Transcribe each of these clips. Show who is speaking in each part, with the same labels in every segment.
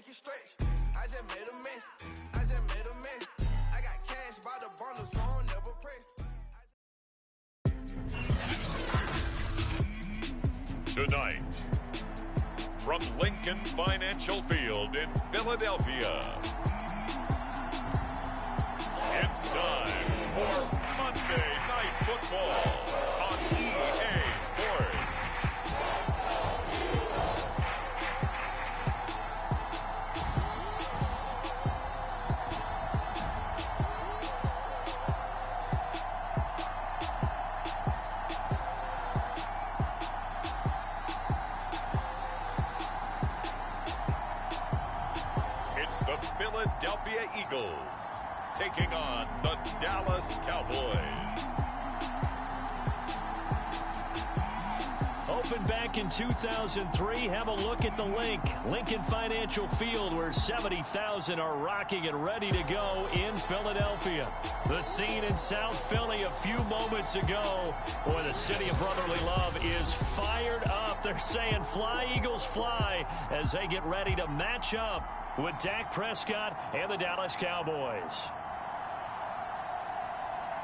Speaker 1: make you stretch. I just made a mess. I just made a mess. I got cash by the bundle, so I don't never press.
Speaker 2: Tonight, from Lincoln Financial Field in Philadelphia, it's time for Monday Night Football on EA Sports. The Philadelphia Eagles taking on the Dallas Cowboys.
Speaker 3: Opened back in 2003, have a look at the link. Lincoln Financial Field, where 70,000 are rocking and ready to go in Philadelphia. The scene in South Philly a few moments ago. Boy, the city of brotherly love is fired up. They're saying, fly, Eagles, fly, as they get ready to match up with Dak Prescott and the Dallas Cowboys.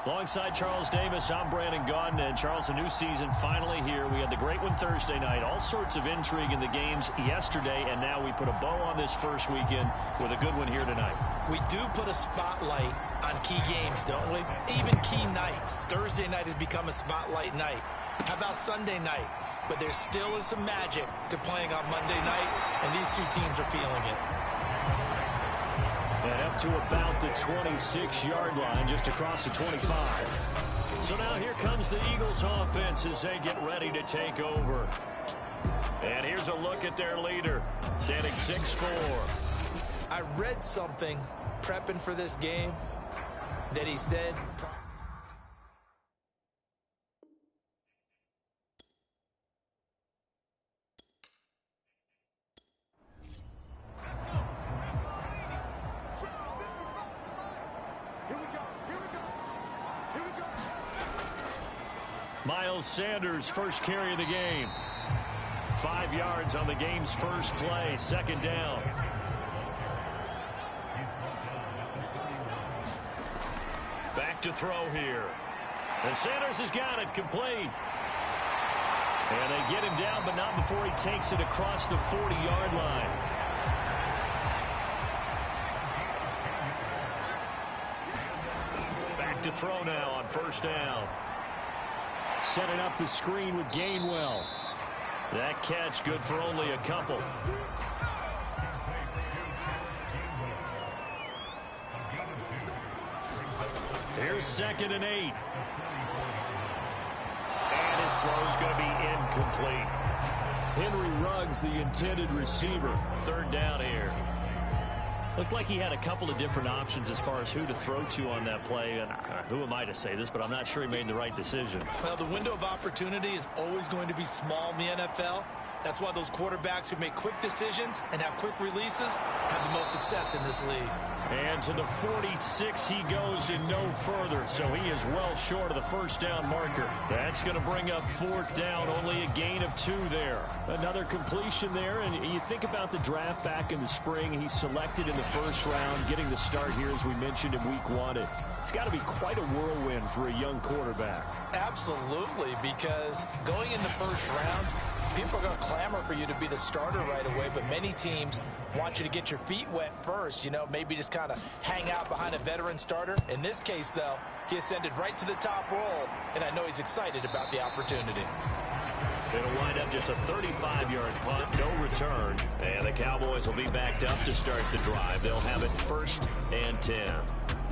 Speaker 3: Alongside Charles Davis, I'm Brandon Gaudin. And Charles, a new season finally here. We had the great one Thursday night. All sorts of intrigue in the games yesterday, and now we put a bow on this first weekend with a good one here tonight.
Speaker 4: We do put a spotlight on key games, don't we? Even key nights. Thursday night has become a spotlight night. How about Sunday night? But there still is some magic to playing on Monday night, and these two teams are feeling it.
Speaker 3: And up to about the 26-yard line, just across the 25. So now here comes the Eagles offense as they get ready to take over. And here's a look at their leader, standing 6'4".
Speaker 4: I read something prepping for this game that he said...
Speaker 3: Miles Sanders, first carry of the game. 5 yards on the game's first play, second down. Back to throw here. And Sanders has got it, complete. And they get him down, but not before he takes it across the 40-yard line. Back to throw now on first down. Setting up the screen with Gainwell. That catch good for only a couple. Here's 2nd and 8. And his throw's going to be incomplete. Henry Ruggs, the intended receiver. 3rd down here. Looked like he had a couple of different options as far as who to throw to on that play. And who am I to say this, but I'm not sure he made the right decision.
Speaker 4: Well, the window of opportunity is always going to be small in the NFL. That's why those quarterbacks who make quick decisions and have quick releases have the most success in this league.
Speaker 3: And to the 46 he goes and no further, so he is well short of the first down marker. That's going to bring up 4th down, only a gain of 2 there. Another completion there, and you think about the draft back in the spring. He's selected in the first round, getting the start here as we mentioned in week 1. It's got to be quite a whirlwind for a young quarterback.
Speaker 4: Absolutely, because going in the first round, people are going to clamor for you to be the starter right away, but many teams want you to get your feet wet first, you know, maybe just kind of hang out behind a veteran starter. In this case, though, he ascended right to the top roll, and I know he's excited about the opportunity.
Speaker 3: It'll wind up just a 35-yard punt, no return, and the Cowboys will be backed up to start the drive. They'll have it 1st and 10.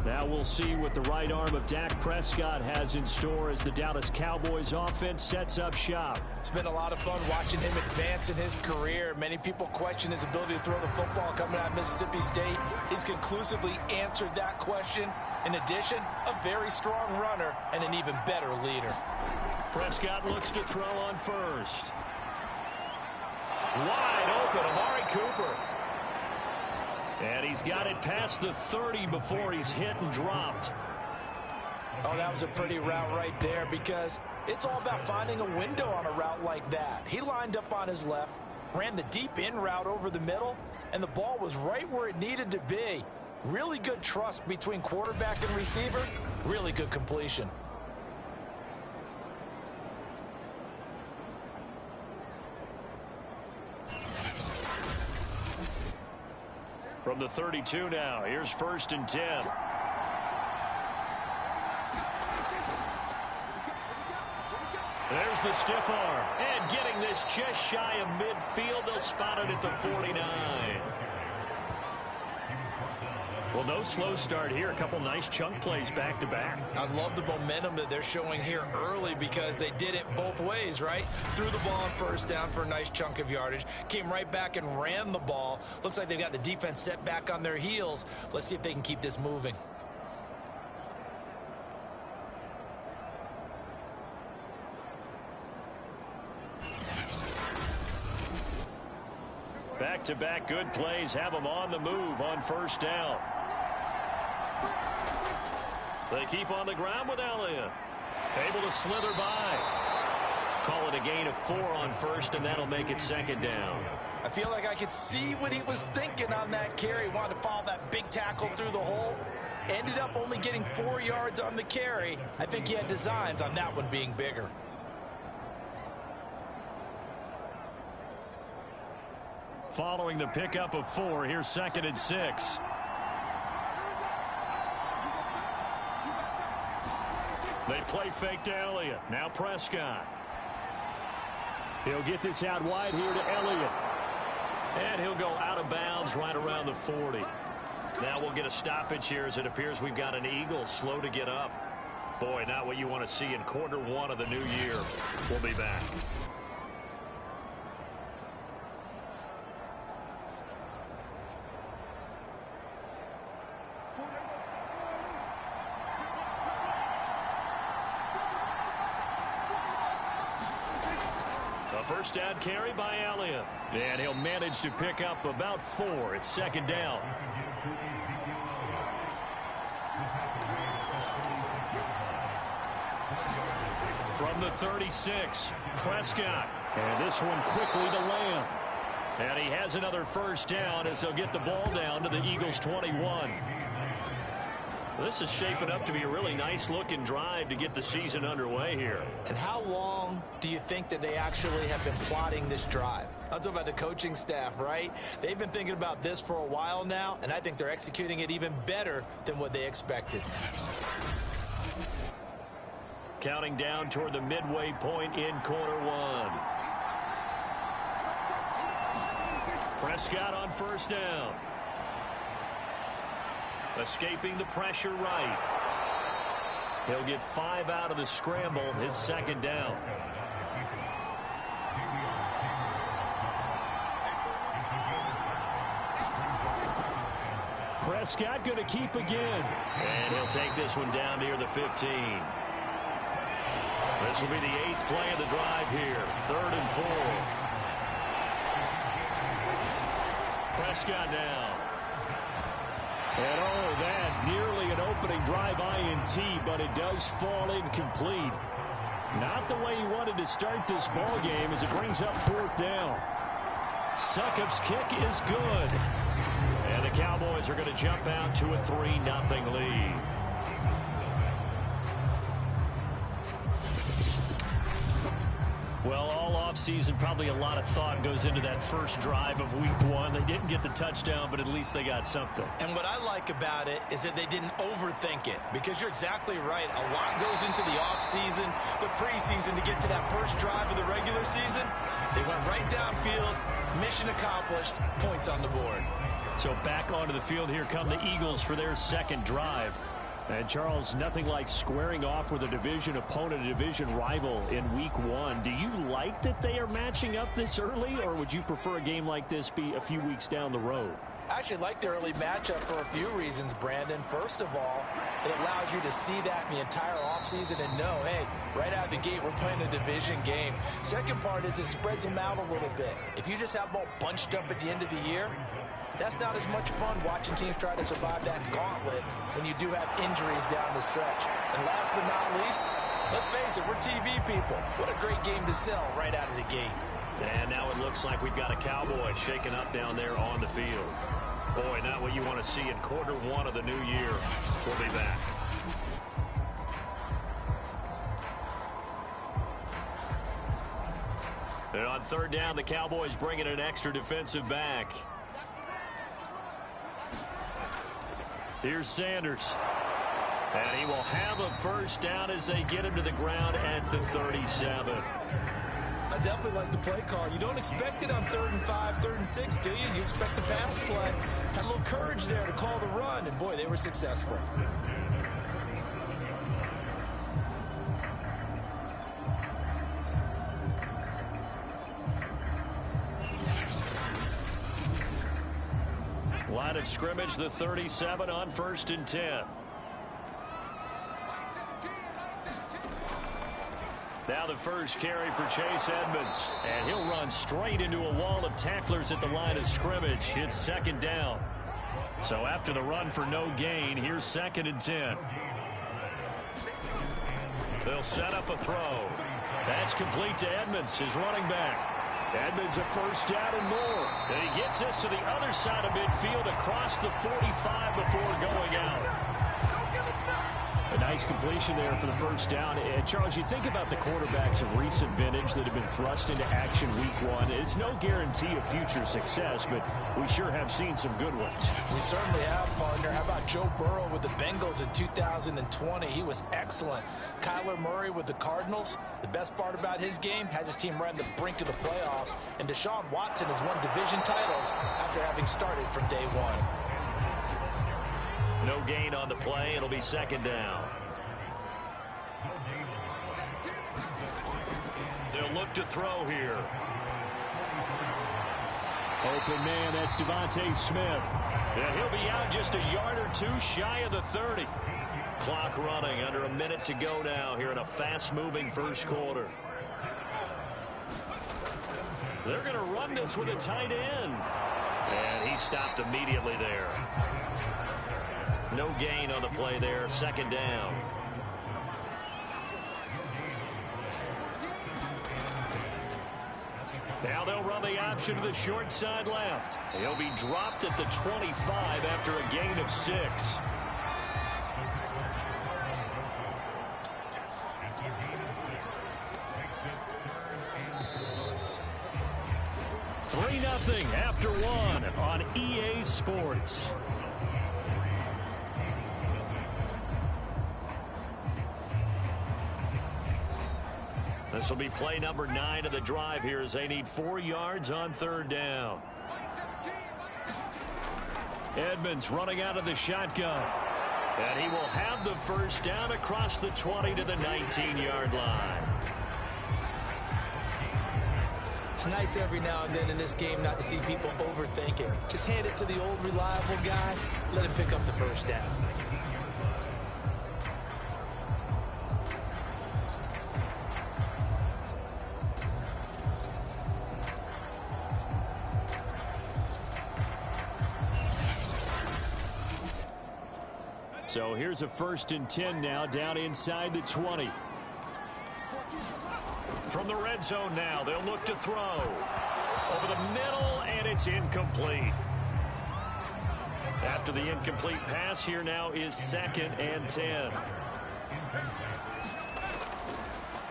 Speaker 3: Now we'll see what the right arm of Dak Prescott has in store as the Dallas Cowboys offense sets up shop.
Speaker 4: It's been a lot of fun watching him advance in his career. Many people question his ability to throw the football coming out of Mississippi State. He's conclusively answered that question. In addition, a very strong runner and an even better leader.
Speaker 3: Prescott looks to throw on first. Wide open, Amari Cooper. And he's got it past the 30 before he's hit and dropped.
Speaker 4: Oh, that was a pretty route right there because it's all about finding a window on a route like that. He lined up on his left, ran the deep in route over the middle, and the ball was right where it needed to be. Really good trust between quarterback and receiver. Really good completion.
Speaker 3: From the 32 now, here's 1st and 10. There's the stiff arm. And getting this just shy of midfield, they'll spot it at the 49. Well, no slow start here. A couple nice chunk plays back-to-back.
Speaker 4: I love the momentum that they're showing here early because they did it both ways, right? Threw the ball on 1st down for a nice chunk of yardage. Came right back and ran the ball. Looks like they've got the defense set back on their heels. Let's see if they can keep this moving.
Speaker 3: Back-to-back good plays have them on the move on 1st down. They keep on the ground with Elliott. Able to slither by. Call it a gain of 4 on 1st, and that'll make it 2nd down.
Speaker 4: I feel like I could see what he was thinking on that carry. Wanted to follow that big tackle through the hole. Ended up only getting 4 yards on the carry. I think he had designs on that one being bigger.
Speaker 3: Following the pickup of 4, here's 2nd and 6. They play fake to Elliott. Now Prescott. He'll get this out wide here to Elliott. And he'll go out of bounds right around the 40. Now we'll get a stoppage here as it appears we've got an Eagle slow to get up. Boy, not what you want to see in quarter 1 of the new year. We'll be back. First down carry by Elliott. And he'll manage to pick up about 4. It's 2nd down. From the 36, Prescott. And this one quickly to Lamb. And he has another 1st down as they'll get the ball down to the Eagles' 21. This is shaping up to be a really nice-looking drive to get the season underway here.
Speaker 4: And how long do you think that they actually have been plotting this drive? I'm talking about the coaching staff, right? They've been thinking about this for a while now, and I think they're executing it even better than what they expected.
Speaker 3: Counting down toward the midway point in quarter 1. Prescott on 1st down. Escaping the pressure right. He'll get 5 out of the scramble. It's 2nd down. Prescott going to keep again. And he'll take this one down near the 15. This will be the 8th play of the drive here. 3rd and 4. Prescott down. And oh, that nearly an opening drive INT, but it does fall incomplete. Not the way he wanted to start this ball game as it brings up 4th down. Succop's kick is good. And the Cowboys are going to jump out to a 3-0 lead. Well, all offseason, probably a lot of thought goes into that first drive of week 1. They didn't get the touchdown, but at least they got something.
Speaker 4: And what I like about it is that they didn't overthink it, because you're exactly right. A lot goes into the offseason, the preseason to get to that first drive of the regular season. They went right downfield, mission accomplished, points on the board.
Speaker 3: So back onto the field, here come the Eagles for their 2nd drive. And, Charles, nothing like squaring off with a division opponent, a division rival in week 1. Do you like that they are matching up this early, or would you prefer a game like this be a few weeks down the road?
Speaker 4: I actually like the early matchup for a few reasons, Brandon. First of all, it allows you to see that in the entire offseason and know, hey, right out of the gate, we're playing a division game. Second part is it spreads them out a little bit. If you just have them all bunched up at the end of the year, that's not as much fun watching teams try to survive that gauntlet when you do have injuries down the stretch. And last but not least, let's face it, we're TV people. What a great game to sell right out of the gate.
Speaker 3: And now it looks like we've got a Cowboy shaking up down there on the field. Boy, not what you want to see in quarter one of the new year. We'll be back. And on third down, the Cowboys bringing an extra defensive back. Here's Sanders. And he will have a first down as they get him to the ground at the 37.
Speaker 4: I definitely like the play call. You don't expect it on 3rd and 5, 3rd and 6, do you? You expect a pass play. Had a little courage there to call the run, and boy, they were successful.
Speaker 3: Line of scrimmage, the 37 on 1st and 10. Now the first carry for Chase Edmonds. And he'll run straight into a wall of tacklers at the line of scrimmage. It's 2nd down. So after the run for no gain, here's 2nd and 10. They'll set up a throw. That's complete to Edmonds, his running back. Edmonds a first down and more. And he gets this to the other side of midfield across the 45 before going out. A nice completion there for the first down. And Charles, you think about the quarterbacks of recent vintage that have been thrust into action week one. It's no guarantee of future success, but we sure have seen some good ones.
Speaker 4: We certainly have, partner. How about Joe Burrow with the Bengals in 2020? He was excellent. Kyler Murray with the Cardinals. The best part about his game, has his team right on the brink of the playoffs. And Deshaun Watson has won division titles after having started from day one.
Speaker 3: No gain on the play. It'll be 2nd down. They'll look to throw here. Open man, that's Devontae Smith. And he'll be out just a yard or two shy of the 30. Clock running, under a minute to go now here in a fast-moving first quarter. They're going to run this with a tight end. And he stopped immediately there. No gain on the play there, 2nd down. Now they'll run the option to the short side left. He'll be dropped at the 25 after a gain of 6. Three 0 after one on EA Sports. This will be play number 9 of the drive here as they need 4 yards on 3rd down. Edmonds running out of the shotgun. And he will have the first down across the 20 to the 19-yard line.
Speaker 4: It's nice every now and then in this game not to see people overthink it. Just hand it to the old reliable guy. Let him pick up the first down.
Speaker 3: So here's a 1st and 10 now down inside the 20. From the red zone now, they'll look to throw. Over the middle, and it's incomplete. After the incomplete pass, here now is 2nd and 10.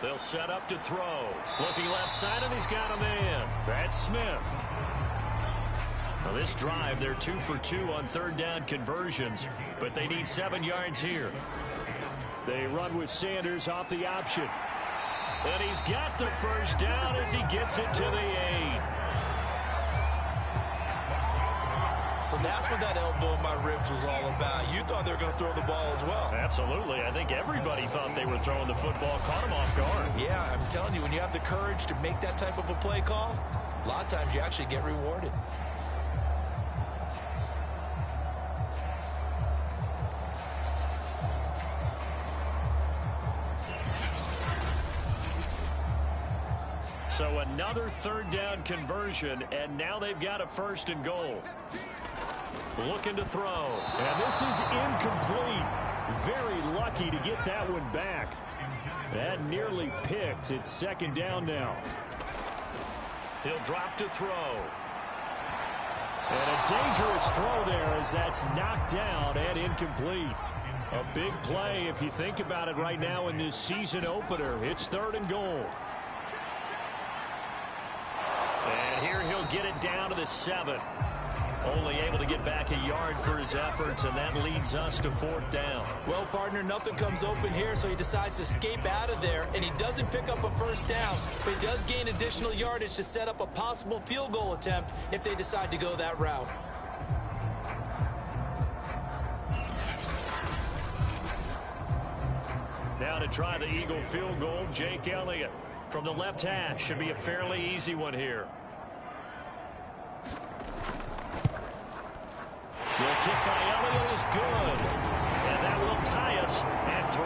Speaker 3: They'll set up to throw. Looking left side, and he's got a man. That's Smith. Now this drive, they're 2 for 2 on 3rd down conversions, but they need 7 yards here. They run with Sanders off the option. And he's got the first down as he gets it to the 8.
Speaker 4: So that's what that elbow in my ribs was all about. You thought they were going to throw the ball as well.
Speaker 3: Absolutely. I think everybody thought they were throwing the football, caught him off guard.
Speaker 4: Yeah, I'm telling you, when you have the courage to make that type of a play call, a lot of times you actually get rewarded.
Speaker 3: So another 3rd down conversion, and now they've got a 1st and goal. Looking to throw. And this is incomplete. Very lucky to get that one back. That nearly picked. It's 2nd down now. He'll drop to throw. And a dangerous throw there as that's knocked down and incomplete. A big play if you think about it right now in this season opener. It's 3rd and goal. And here he'll get it down to the 7. Only able to get back a yard for his efforts, and that leads us to 4th down.
Speaker 4: Well, partner, nothing comes open here, so he decides to escape out of there, and he doesn't pick up a 1st down, but he does gain additional yardage to set up a possible field goal attempt if they decide to go that route.
Speaker 3: Now to try the Eagle field goal, Jake Elliott from the left hash. Should be a fairly easy one here. The kick by Elliott is good. And that will tie us at 3-3.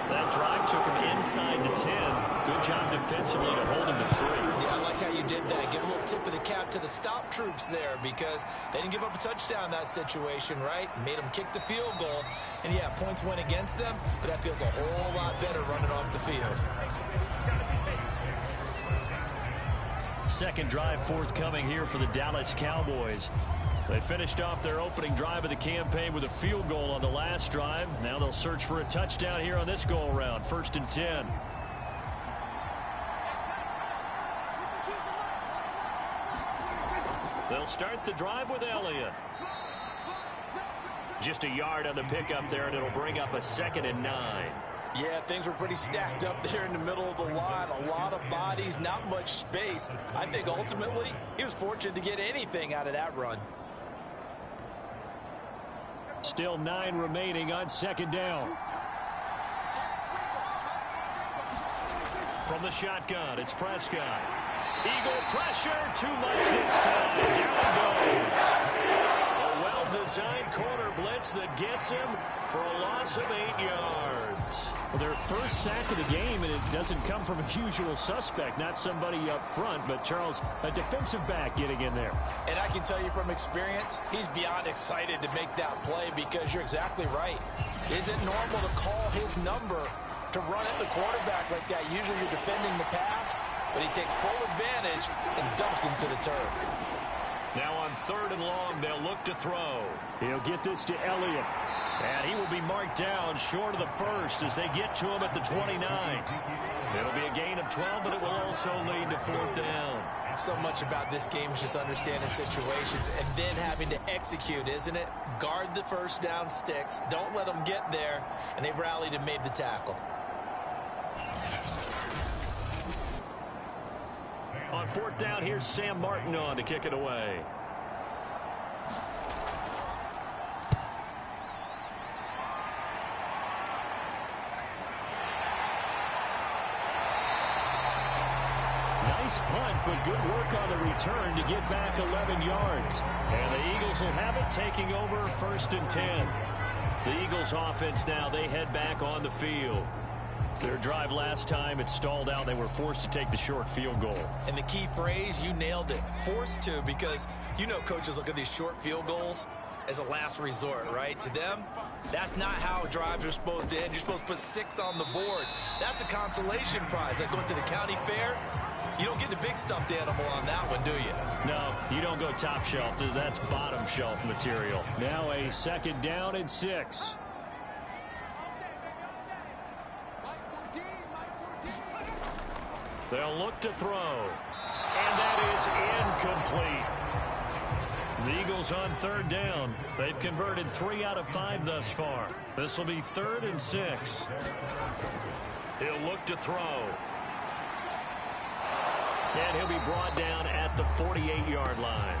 Speaker 3: That drive took him inside the 10. Good job defensively to hold him to 3.
Speaker 4: Yeah, I like how you did that. Give a little tip of the cap to the stop troops there because they didn't give up a touchdown in that situation, right? Made them kick the field goal. And, yeah, points went against them, but that feels a whole lot better running off the field.
Speaker 3: Second drive forthcoming here for the Dallas Cowboys. They finished off their opening drive of the campaign with a field goal on the last drive. Now they'll search for a touchdown here on this go-around. 1st and 10. They'll start the drive with Elliott. Just a yard on the pickup there, and it'll bring up a 2nd and 9.
Speaker 4: Yeah, things were pretty stacked up there in the middle of the line. A lot of bodies, not much space. I think ultimately he was fortunate to get anything out of that run.
Speaker 3: Still 9 remaining on 2nd down. From the shotgun, it's Prescott. Eagle pressure, too much this time. Down goes. A well-designed corner blitz that gets him for a loss of 8 yards. Well, their first sack of the game, and it doesn't come from a usual suspect, not somebody up front, but Charles, a defensive back getting in there.
Speaker 4: And I can tell you from experience, he's beyond excited to make that play because you're exactly right. Is it normal to call his number to run at the quarterback like that? Usually you're defending the pass, but he takes full advantage and dumps him to the turf.
Speaker 3: Now on 3rd and long, they'll look to throw. He'll get this to Elliott. And he will be marked down short of the 1st as they get to him at the 29. It'll be a gain of 12, but it will also lead to 4th down.
Speaker 4: So much about this game is just understanding situations and then having to execute, isn't it? Guard the 1st down sticks. Don't let them get there. And they rallied and made the tackle.
Speaker 3: On 4th down, here's Sam Martin on to kick it away. Nice punt, but good work on the return to get back 11 yards. And the Eagles will have it, taking over 1st and 10. The Eagles offense now, they head back on the field. Their drive last time, it stalled out. They were forced to take the short field goal.
Speaker 4: And the key phrase, you nailed it. Forced to, because you know coaches look at these short field goals as a last resort, right? To them, that's not how drives are supposed to end. You're supposed to put 6 on the board. That's a consolation prize. Like going to the county fair, you don't get the big stuffed animal on that one, do you?
Speaker 3: No, you don't go top shelf. That's bottom shelf material. Now a 2nd down and 6. They'll look to throw. And that is incomplete. The Eagles on 3rd down. They've converted 3 out of 5 thus far. This will be 3rd and 6. He'll look to throw. And he'll be brought down at the 48-yard line.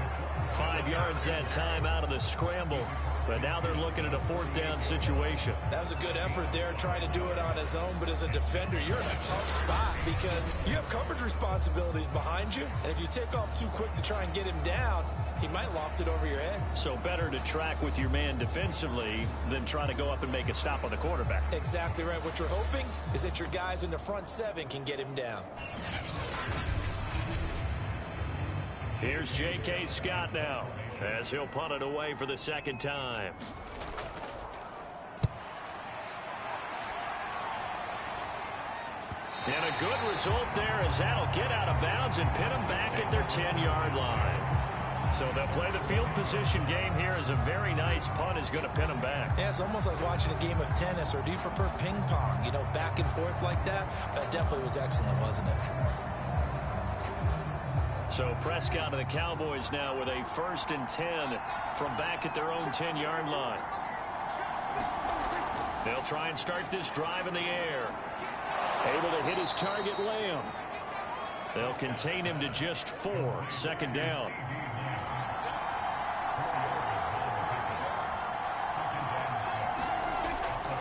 Speaker 3: 5 yards that time out of the scramble. But now they're looking at a 4th down situation.
Speaker 4: That was a good effort there, trying to do it on his own. But as a defender, you're in a tough spot because you have coverage responsibilities behind you. And if you take off too quick to try and get him down, he might loft it over your head.
Speaker 3: So better to track with your man defensively than try to go up and make a stop on the quarterback.
Speaker 4: Exactly right. What you're hoping is that your guys in the front 7 can get him down.
Speaker 3: Here's J.K. Scott now, as he'll punt it away for the 2nd time. And a good result there as that'll get out of bounds and pin them back at their 10-yard line. So they'll play the field position game here as a very nice punt is going to pin them back.
Speaker 4: Yeah, it's almost like watching a game of tennis, or do you prefer ping pong? You know, back and forth like that? That definitely was excellent, wasn't it?
Speaker 3: So Prescott and the Cowboys now with a 1st and 10 from back at their own 10-yard line. They'll try and start this drive in the air. Able to hit his target, Lamb. They'll contain him to just 4. 2nd down.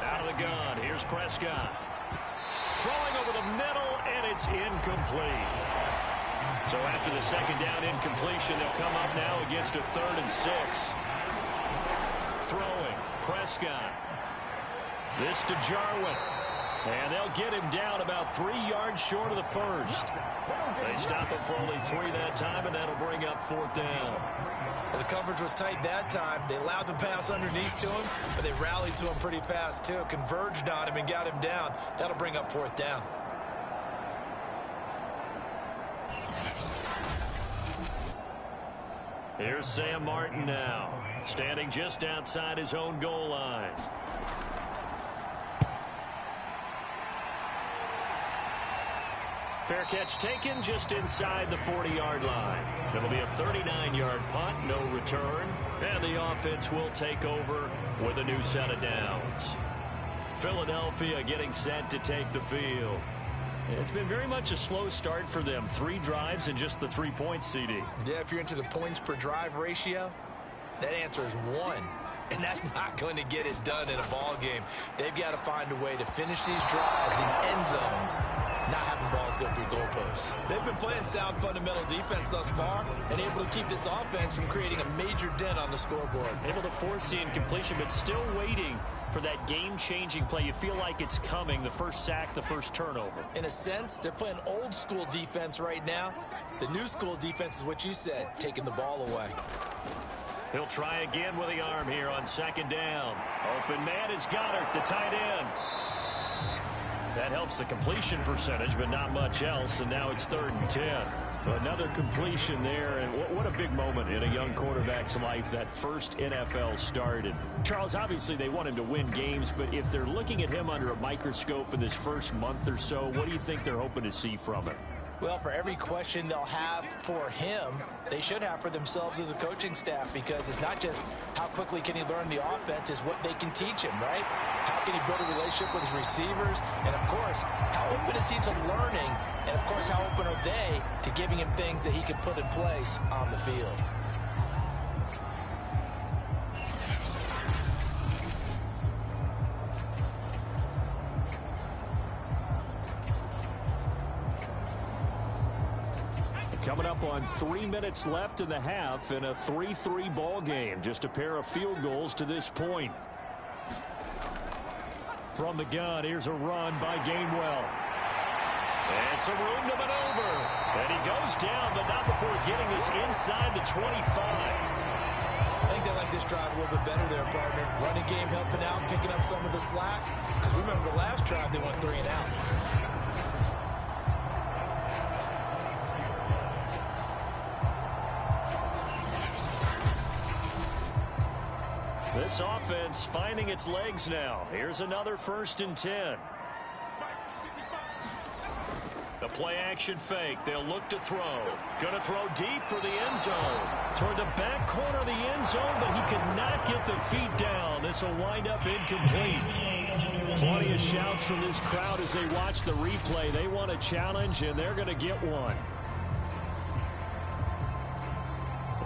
Speaker 3: Out of the gun. Here's Prescott. Throwing over the middle, and it's incomplete. So after the 2nd down incompletion, they'll come up now against a 3rd and 6. Throwing. Prescott. This to Jarwin. And they'll get him down about 3 yards short of the 1st. They stop him for only 3 that time, and that'll bring up 4th down.
Speaker 4: Well, the coverage was tight that time. They allowed the pass underneath to him, but they rallied to him pretty fast, too. Converged on him and got him down. That'll bring up 4th down.
Speaker 3: Here's Sam Martin now, standing just outside his own goal line. Fair catch taken just inside the 40-yard line. It'll be a 39-yard punt, no return, and the offense will take over with a new set of downs. Philadelphia getting set to take the field. It's been very much a slow start for them. 3 drives and just the 3 points, CD.
Speaker 4: Yeah, if you're into the points per drive ratio, that answer is 1. And that's not going to get it done in a ball game. They've got to find a way to finish these drives in end zones, not having balls go through goalposts. They've been playing sound fundamental defense thus far and able to keep this offense from creating a major dent on the scoreboard.
Speaker 3: Able to force the incompletion, but still waiting for that game-changing play. You feel like it's coming, the first sack, the first turnover.
Speaker 4: In a sense, they're playing old-school defense right now. The new-school defense is what you said, taking the ball away.
Speaker 3: He'll try again with the arm here on 2nd down. Open man is Goddard, the tight end. That helps the completion percentage, but not much else, and now it's 3rd and 10. Another completion there, and what a big moment in a young quarterback's life, that first NFL start. And Charles, obviously they want him to win games, but if they're looking at him under a microscope in this first month or so, what do you think they're hoping to see from him?
Speaker 4: Well, for every question they'll have for him, they should have for themselves as a coaching staff, because it's not just how quickly can he learn the offense, it's what they can teach him, right? How can he build a relationship with his receivers? And, of course, how open is he to learning? And, of course, how open are they to giving him things that he can put in place on the field?
Speaker 3: Coming up on 3 minutes left in the half in a 3-3 ball game. Just a pair of field goals to this point. From the gun, here's a run by Gainwell. And some room to maneuver. And he goes down, but not before getting this inside the 25.
Speaker 4: I think they like this drive a little bit better there, partner. Running game helping out, picking up some of the slack. Because remember, the last drive they went 3 and out.
Speaker 3: This offense finding its legs now. Here's another 1st and 10. The play action fake. They'll look to throw. Going to throw deep for the end zone. Toward the back corner of the end zone, but he could not get the feet down. This will wind up incomplete. Plenty of shouts from this crowd as they watch the replay. They want a challenge, and they're going to get one.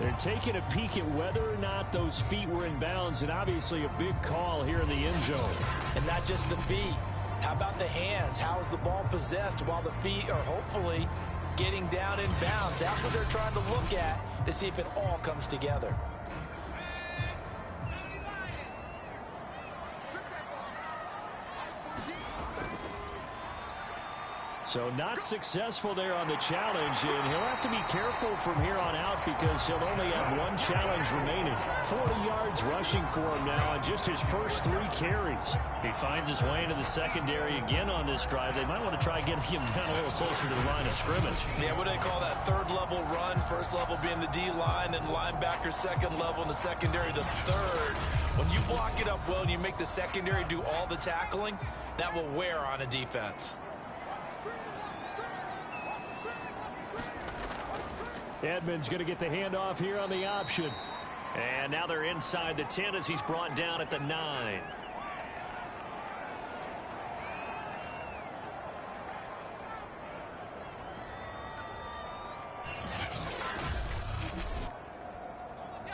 Speaker 3: They're taking a peek at whether or not those feet were in bounds, and obviously a big call here in the end zone.
Speaker 4: And not just the feet. How about the hands? How is the ball possessed while the feet are hopefully getting down in bounds? That's what they're trying to look at to see if it all comes together.
Speaker 3: So not successful there on the challenge, and he'll have to be careful from here on out because he'll only have one challenge remaining. 40 yards rushing for him now on just his first 3 carries. He finds his way into the secondary again on this drive. They might want to try getting him down a little closer to the line of scrimmage.
Speaker 4: Yeah, what do they call that? Third level run. First level being the D-line and linebacker, second level, and the secondary the third. When you block it up well and you make the secondary do all the tackling, that will wear on a defense.
Speaker 3: Edmonds going to get the handoff here on the option. And now they're inside the 10 as he's brought down at the 9.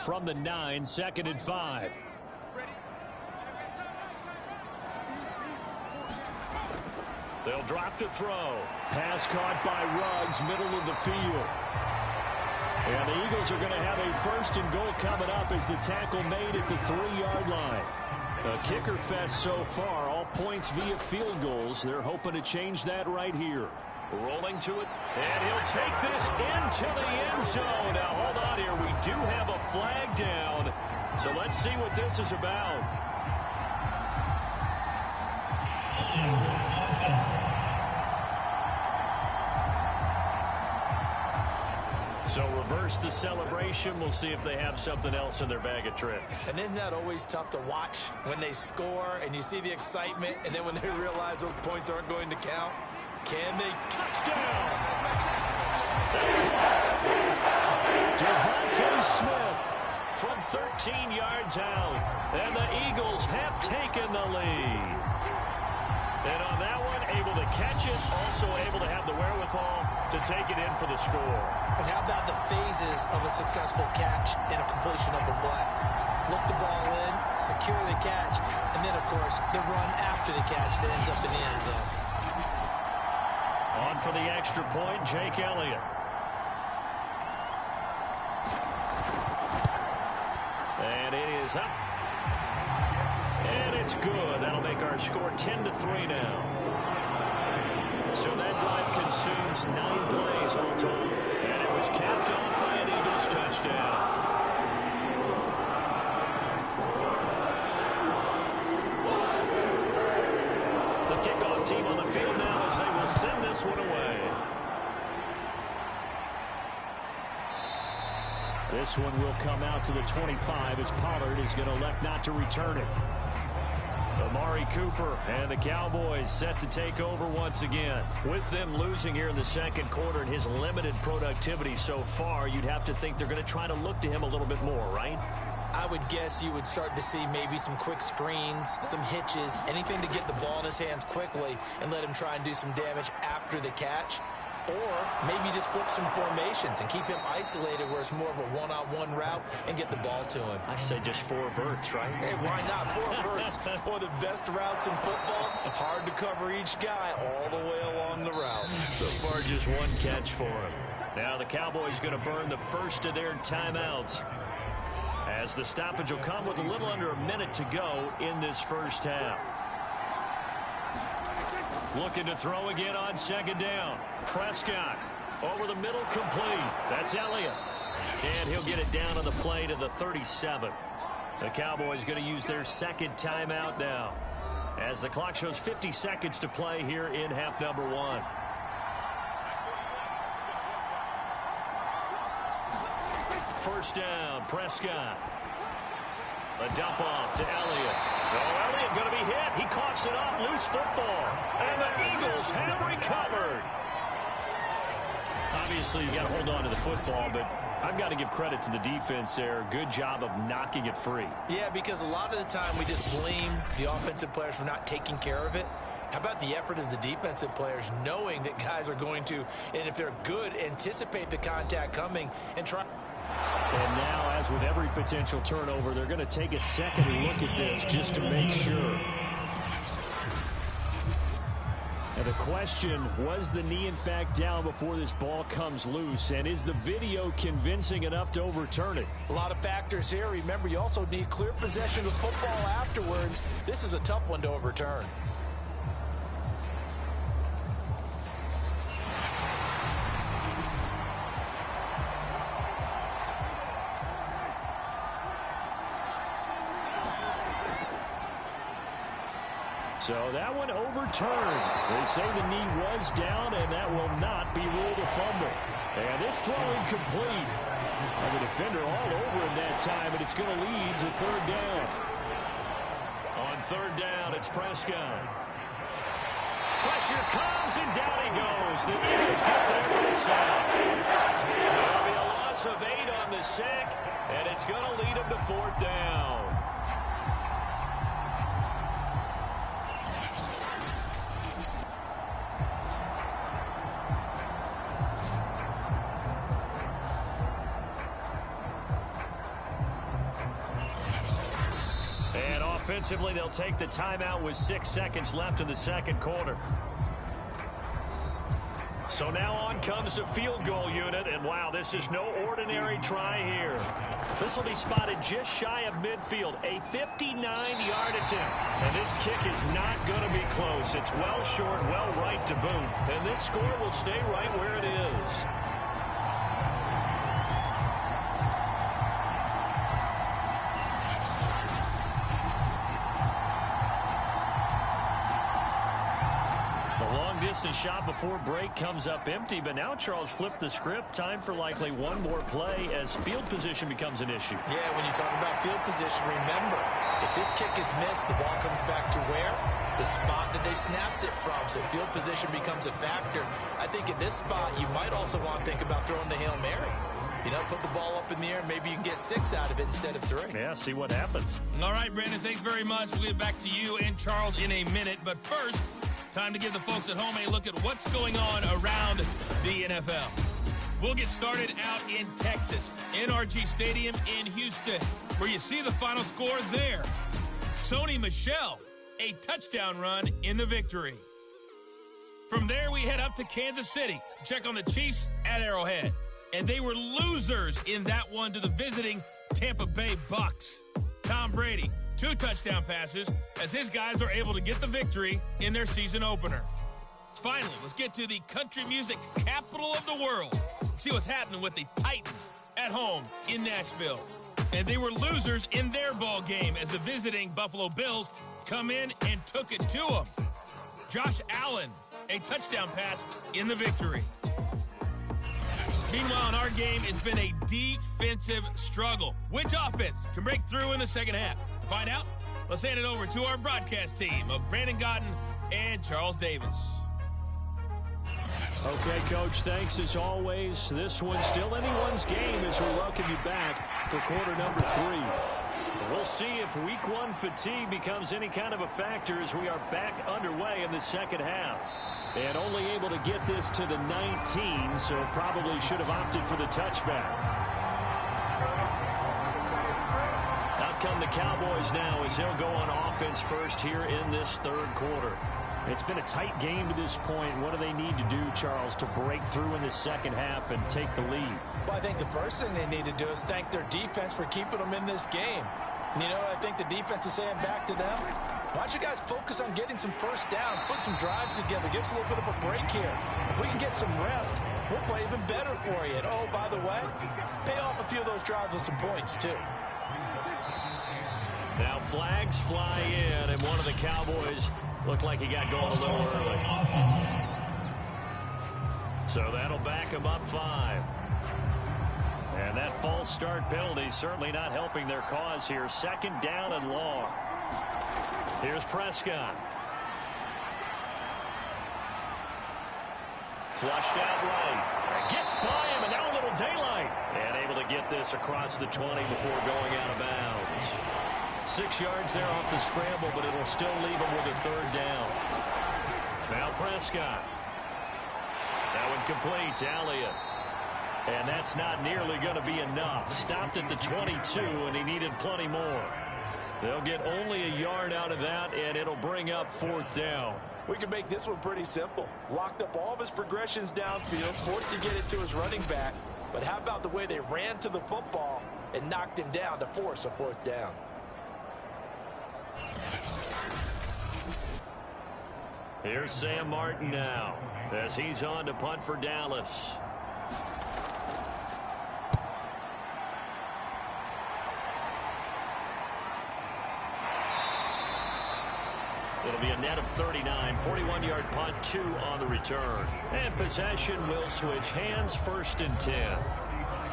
Speaker 3: From the 9, 2nd and 5. They'll drop to throw. Pass caught by Ruggs, middle of the field. And the Eagles are going to have a 1st and goal coming up as the tackle made at the 3-yard line. A kicker fest so far, all points via field goals. They're hoping to change that right here. Rolling to it, and he'll take this into the end zone. Now, hold on here. We do have a flag down, so let's see what this is about. So reverse the celebration. We'll see if they have something else in their bag of tricks.
Speaker 4: And isn't that always tough to watch when they score and you see the excitement, and then when they realize those points aren't going to count? Can they? Touchdown!
Speaker 3: That's Devontae Smith from 13 yards out. And the Eagles have taken the lead. And on that one, able to catch it, also able to have the wherewithal to take it in for the score.
Speaker 4: And how about the phases of a successful catch and a completion of a play? Look the ball in, secure the catch, and then, of course, the run after the catch that ends up in the end zone.
Speaker 3: On for the extra point, Jake Elliott. And it is up. And it's good. That'll make our score 10-3 now. So that drive consumes 9 plays all total. And it was capped off by an Eagles touchdown. The kickoff team on the field now as they will send this one away. This one will come out to the 25 as Pollard is going to elect not to return it. Amari Cooper and the Cowboys set to take over once again. With them losing here in the second quarter and his limited productivity so far, you'd have to think they're going to try to look to him a little bit more, right?
Speaker 4: I would guess you would start to see maybe some quick screens, some hitches, anything to get the ball in his hands quickly and let him try and do some damage after the catch. Or maybe just flip some formations and keep him isolated where it's more of a one-on-one route and get the ball to him.
Speaker 3: I say just 4 verts, right?
Speaker 4: Hey, why not? 4 verts, one of the best routes in football. Hard to cover each guy all the way along the route.
Speaker 3: So far, just 1 catch for him. Now the Cowboys going to burn the first of their timeouts, as the stoppage will come with a little under a minute to go in this first half. Looking to throw again on second down. Prescott over the middle, complete. That's Elliott. And he'll get it down on the play to the 37. The Cowboys going to use their second timeout now, as the clock shows 50 seconds to play here in half number 1. First down, Prescott. A dump off to Elliott. Oh, Elliott going to be hit. He coughs it up. Loose football. And the Eagles have recovered. Obviously, you got to hold on to the football, but I've got to give credit to the defense there. Good job of knocking it free.
Speaker 4: Yeah, because a lot of the time we just blame the offensive players for not taking care of it. How about the effort of the defensive players knowing that guys are going to, and if they're good, anticipate the contact coming and try.
Speaker 3: And now, as with every potential turnover, they're going to take a second look at this just to make sure. And the question, was the knee in fact down before this ball comes loose? And is the video convincing enough to overturn it?
Speaker 4: A lot of factors here. Remember, you also need clear possession of football afterwards. This is a tough one to overturn.
Speaker 3: So that one overturned. They say the knee was down, and that will not be ruled a fumble. And this throw incomplete. And the defender all over him that time, and it's going to lead to third down. On third down, it's Prescott. Pressure comes, and down he goes. The Eagles get there for the sack. There'll be a loss of 8 on the sack, and it's going to lead him to fourth down. Offensively, they'll take the timeout with 6 seconds left in the second quarter. So now on comes the field goal unit, and wow, this is no ordinary try here. This will be spotted just shy of midfield, a 59-yard attempt. And this kick is not going to be close. It's well short, well right to boot. And this score will stay right where it is. Distance shot before break comes up empty, but now Charles flipped the script. Time for likely one more play as field position becomes an issue.
Speaker 4: Yeah, when you talk about field position, remember, if this kick is missed, the ball comes back to where? The spot that they snapped it from. So field position becomes a factor. I think in this spot, you might also want to think about throwing the Hail Mary. You know, put the ball up in the air. Maybe you can get 6 out of it instead of 3.
Speaker 3: Yeah, see what happens.
Speaker 5: All right, Brandon, thanks very much. We'll get back to you and Charles in a minute. But first, time to give the folks at home a look at what's going on around the NFL. We'll get started out in Texas, NRG Stadium in Houston, where you see the final score there. Sony Michel, a touchdown run in the victory. From there, we head up to Kansas City to check on the Chiefs at Arrowhead. And they were losers in that one to the visiting Tampa Bay Bucks. Tom Brady, 2 touchdown passes as his guys are able to get the victory in their season opener. Finally, let's get to the country music capital of the world. See what's happening with the Titans at home in Nashville. And they were losers in their ball game as the visiting Buffalo Bills come in and took it to them. Josh Allen, a touchdown pass in the victory. Meanwhile, in our game, it's been a defensive struggle. Which offense can break through in the second half? To find out, let's hand it over to our broadcast team of Brandon Godden and Charles Davis.
Speaker 3: Okay, Coach, thanks as always. This one's still anyone's game as we welcome you back for quarter number 3. We'll see if week 1 fatigue becomes any kind of a factor as we are back underway in the second half. And only able to get this to the 19, so probably should have opted for the touchback. Out come the Cowboys now as they'll go on offense first here in this third quarter. It's been a tight game to this point. What do they need to do, Charles, to break through in the second half and take the lead?
Speaker 4: Well, I think the first thing they need to do is thank their defense for keeping them in this game. And you know what I think the defense is saying back to them? Why don't you guys focus on getting some first downs, put some drives together, give us a little bit of a break here. If we can get some rest, we'll play even better for you. And oh, by the way, pay off a few of those drives with some points, too.
Speaker 3: Now flags fly in, and one of the Cowboys looked like he got going a little early. So that'll back him up 5. And that false start penalty certainly not helping their cause here. Second down and long. Here's Prescott. Flushed out right. Gets by him, and now a little daylight. And able to get this across the 20 before going out of bounds. 6 yards there off the scramble, but it'll still leave him with a third down. Now Prescott. That one complete to Elliott. And that's not nearly going to be enough. Stopped at the 22, and he needed plenty more. They'll get only a yard out of that, and it'll bring up fourth down.
Speaker 6: We can make this one pretty simple. Locked up all of his progressions downfield, forced to get it to his running back. But how about the way they ran to the football and knocked him down to force a fourth down?
Speaker 3: Here's Sam Martin now as he's on to punt for Dallas. It'll be a net of 39, 41-yard punt, 2 on the return. And possession will switch hands, 1st and 10.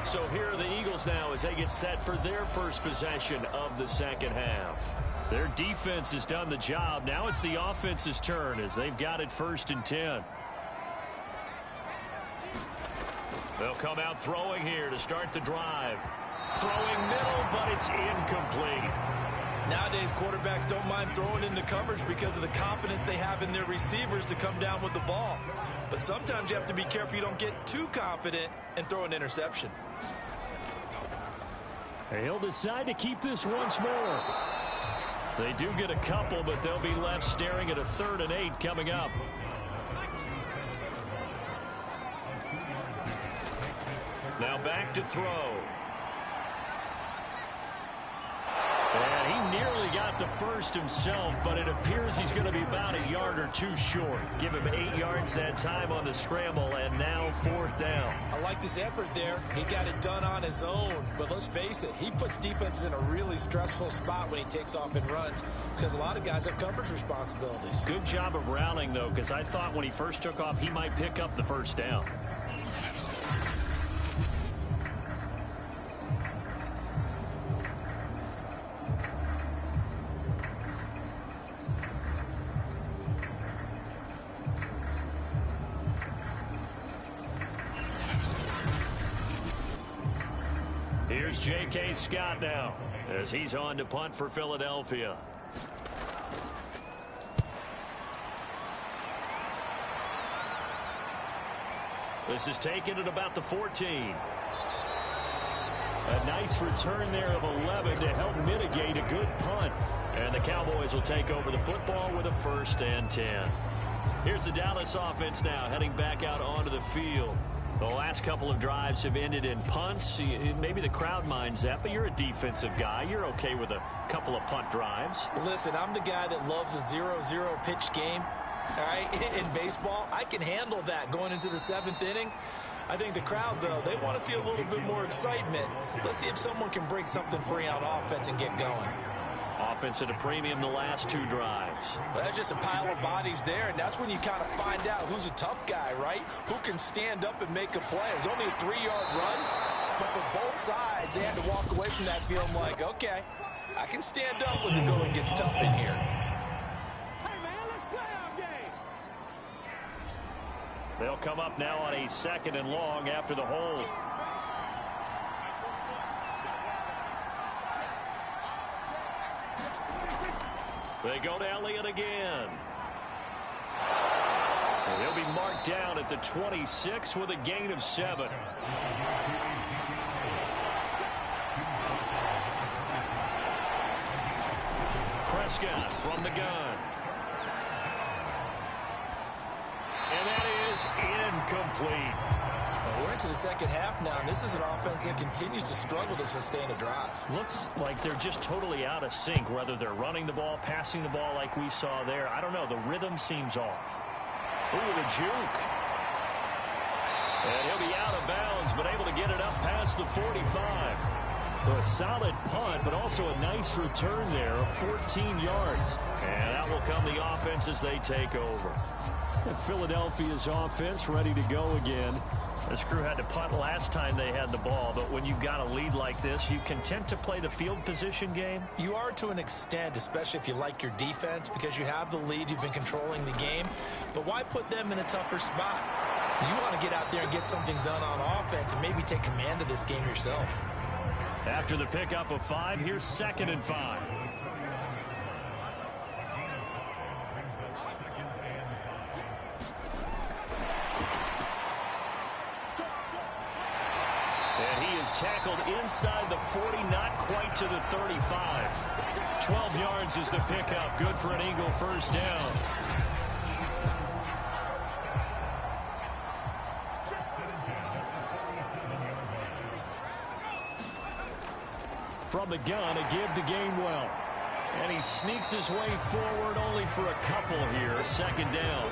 Speaker 3: So here are the Eagles now as they get set for their first possession of the second half. Their defense has done the job. Now it's the offense's turn as they've got it 1st and 10. They'll come out throwing here to start the drive. Throwing middle, but it's incomplete.
Speaker 6: Nowadays, quarterbacks don't mind throwing into coverage because of the confidence they have in their receivers to come down with the ball. But sometimes you have to be careful you don't get too confident and throw an interception.
Speaker 3: He'll decide to keep this once more. They do get a couple, but they'll be left staring at a 3rd and 8 coming up. Now back to throw. And he nearly got the first himself, but it appears he's going to be about a yard or 2 short. Give him 8 yards that time on the scramble, and now 4th down.
Speaker 6: I like this effort there. He got it done on his own, but let's face it, he puts defenses in a really stressful spot when he takes off and runs because a lot of guys have coverage responsibilities.
Speaker 3: Good job of rallying, though, because I thought when he first took off, he might pick up the 1st down. Here's J.K. Scott now as he's on to punt for Philadelphia. This is taken at about the 14. A nice return there of 11 to help mitigate a good punt. And the Cowboys will take over the football with a 1st and 10. Here's the Dallas offense now heading back out onto the field. The last couple of drives have ended in punts. Maybe the crowd minds that, but you're a defensive guy. You're okay with a couple of punt drives.
Speaker 6: Listen, I'm the guy that loves a 0-0 pitch game. All right, in baseball, I can handle that going into the 7th inning. I think the crowd, though, they want to see a little bit more excitement. Let's see if someone can break something free on offense and get going.
Speaker 3: Offense at a premium the last 2 drives.
Speaker 6: Well, that's just a pile of bodies there, and that's when you kind of find out who's a tough guy, right? Who can stand up and make a play. It was only a 3-yard run, but for both sides, they had to walk away from that feeling like, okay, I can stand up when the going gets tough in here.
Speaker 1: Hey, man, let's play our game.
Speaker 3: They'll come up now on a 2nd and long after the hold. They go to Elliott again. And he'll be marked down at the 26 with a gain of 7. Prescott from the gun. And that is incomplete.
Speaker 6: We're into the second half now, and this is an offense that continues to struggle to sustain a drive.
Speaker 3: Looks like they're just totally out of sync, whether they're running the ball, passing the ball like we saw there. I don't know. The rhythm seems off. Ooh, the juke. And he'll be out of bounds, but able to get it up past the 45. A solid punt, but also a nice return there of 14 yards. And out will come the offense as they take over. And Philadelphia's offense ready to go again. This crew had to punt last time they had the ball, but when you've got a lead like this, you content to play the field position game?
Speaker 6: You are to an extent, especially if you like your defense, because you have the lead, you've been controlling the game. But why put them in a tougher spot? You want to get out there and get something done on offense and maybe take command of this game yourself.
Speaker 3: After the pickup of 5, here's 2nd and 5. Tackled inside the 40, not quite to the 35. 12 yards is the pickup. Good for an Eagle 1st down. From the gun, a give to Gainwell. And he sneaks his way forward only for a couple here. 2nd down.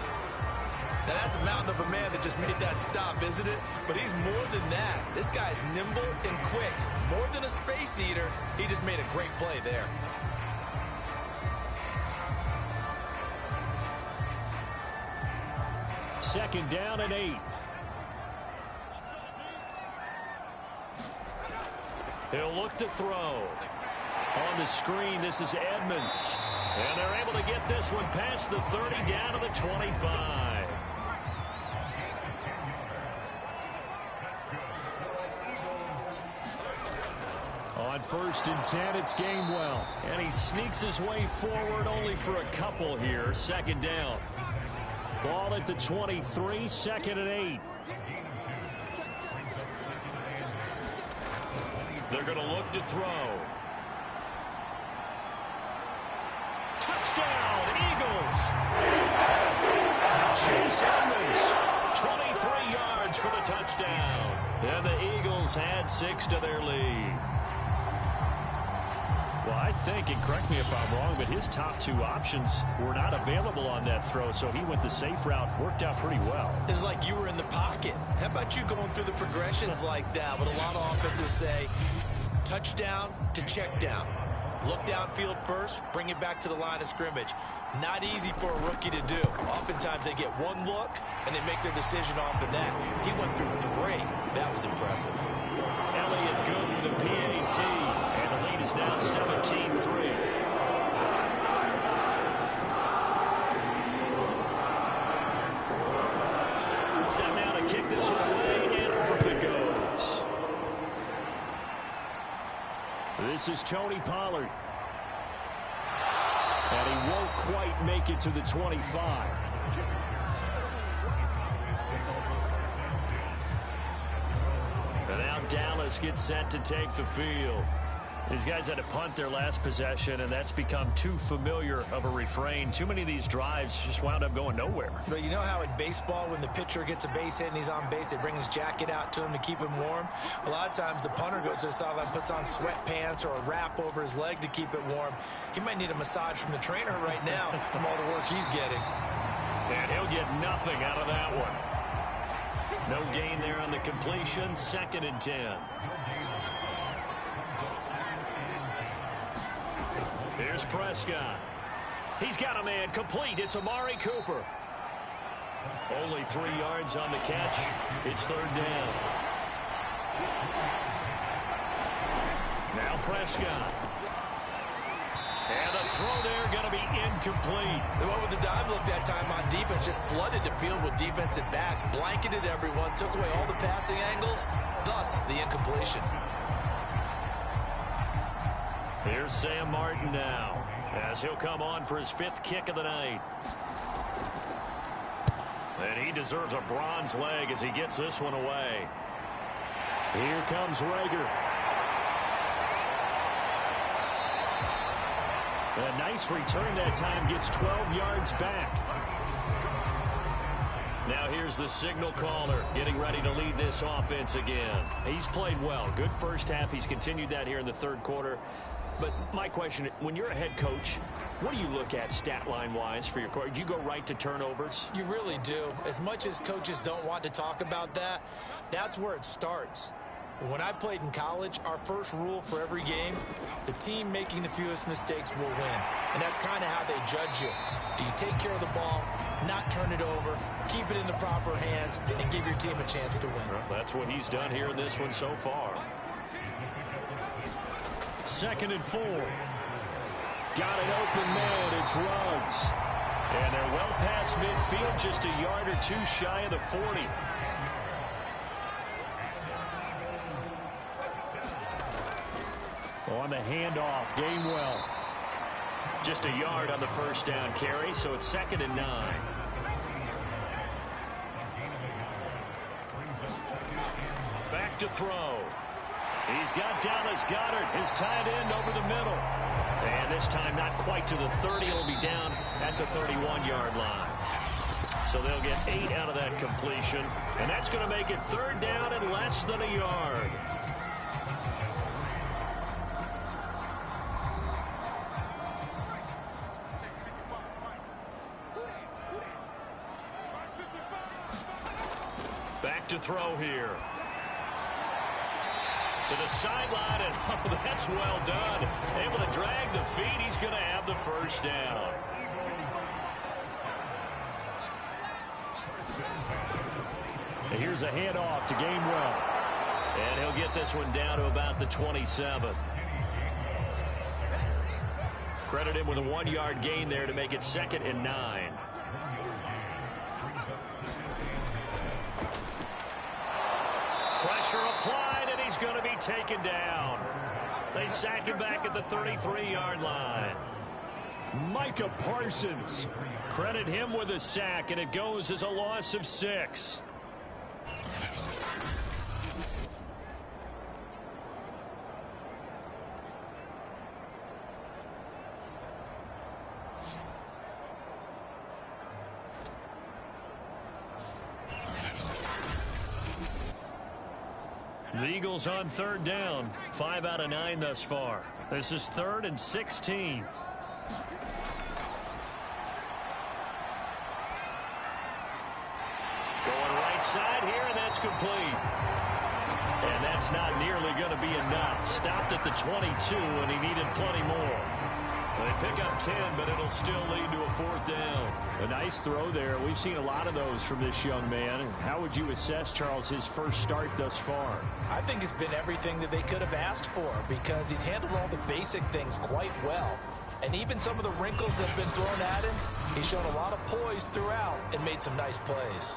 Speaker 6: Now, that's a mountain of a man that just made that stop, isn't it? But he's more than that. This guy's nimble and quick. More than a space eater, he just made a great play there.
Speaker 3: 2nd down and 8. He'll look to throw. On the screen, this is Edmonds. And they're able to get this one past the 30, down to the 25. On 1st and 10, it's Gainwell. And he sneaks his way forward only for a couple here. 2nd down. Ball at the 23, 2nd and 8. They're going to look to throw. Touchdown, Eagles. Chase Edmonds, 23 yards for the touchdown. And the Eagles add 6 to their lead. Well, I think, and correct me if I'm wrong, but his top 2 options were not available on that throw, so he went the safe route. Worked out pretty well.
Speaker 4: It was like you were in the pocket. How about you going through the progressions like that? What a lot of offenses say, touchdown to check down. Look downfield first, bring it back to the line of scrimmage. Not easy for a rookie to do. Oftentimes they get one look, and they make their decision off of that. He went through 3. That was impressive.
Speaker 3: Elliott good with a PAT, and the lead is now 17-3. Set now to kick this one away, and off it goes. This is Tony Pollard. And he won't quite make it to the 25. And now Dallas gets set to take the field. These guys had to punt their last possession, and that's become too familiar of a refrain. Too many of these drives just wound up going nowhere.
Speaker 4: But you know how in baseball, when the pitcher gets a base hit and he's on base, they bring his jacket out to him to keep him warm? A lot of times the punter goes to the sideline, puts on sweatpants or a wrap over his leg to keep it warm. He might need a massage from the trainer right now from all the work he's getting.
Speaker 3: And he'll get nothing out of that one. No gain there on the completion. 2nd and 10. Here's Prescott. He's got a man complete. It's Amari Cooper. Only 3 yards on the catch. It's 3rd down. Now Prescott. And the throw there going to be incomplete.
Speaker 4: They went with the dive look that time on defense. Just flooded the field with defensive backs. Blanketed everyone. Took away all the passing angles. Thus, the incompletion.
Speaker 3: Here's Sam Martin now, as he'll come on for his 5th kick of the night. And he deserves a bronze leg as he gets this one away. Here comes Rager. A nice return that time, gets 12 yards back. Now here's the signal caller getting ready to lead this offense again. He's played well. Good first half. He's continued that here in the 3rd quarter. But my question, when you're a head coach, what do you look at stat line-wise for your coach? Do you go right to turnovers?
Speaker 4: You really do. As much as coaches don't want to talk about that, that's where it starts. When I played in college, our first rule for every game, the team making the fewest mistakes will win. And that's kind of how they judge you. Do you take care of the ball, not turn it over, keep it in the proper hands, and give your team a chance to win?
Speaker 3: Well, that's what he's done here in this one so far. 2nd and 4. Got an open man. It's Ruggs. And they're well past midfield, just a yard or 2 shy of the 40. On the handoff, Gainwell. Just a yard on the 1st down carry, so it's 2nd and 9. Back to throw. He's got Dallas Goedert, his tight end, over the middle. And this time not quite to the 30. It'll be down at the 31-yard line. So they'll get 8 out of that completion. And that's going to make it 3rd down and less than a yard. Back to throw here. To the sideline, and oh, that's well done. Able to drag the feet. He's going to have the 1st down. Here's a handoff to Gainwell. And he'll get this one down to about the 27. Credit him with a 1-yard gain there to make it 2nd and 9. Pressure applied, and he's going to be taken down. They sack him back at the 33-yard line. Micah Parsons. Credit him with a sack, and it goes as a loss of 6. The Eagles on 3rd down. 5 out of 9 thus far. This is 3rd and 16. Going right side here, and that's complete. And that's not nearly going to be enough. Stopped at the 22, and he needed plenty more. They pick up 10, but it'll still lead to a 4th down.
Speaker 7: A nice throw there. We've seen a lot of those from this young man. How would you assess, Charles, his first start thus far?
Speaker 4: I think it's been everything that they could have asked for because he's handled all the basic things quite well. And even some of the wrinkles that have been thrown at him, he's shown a lot of poise throughout and made some nice plays.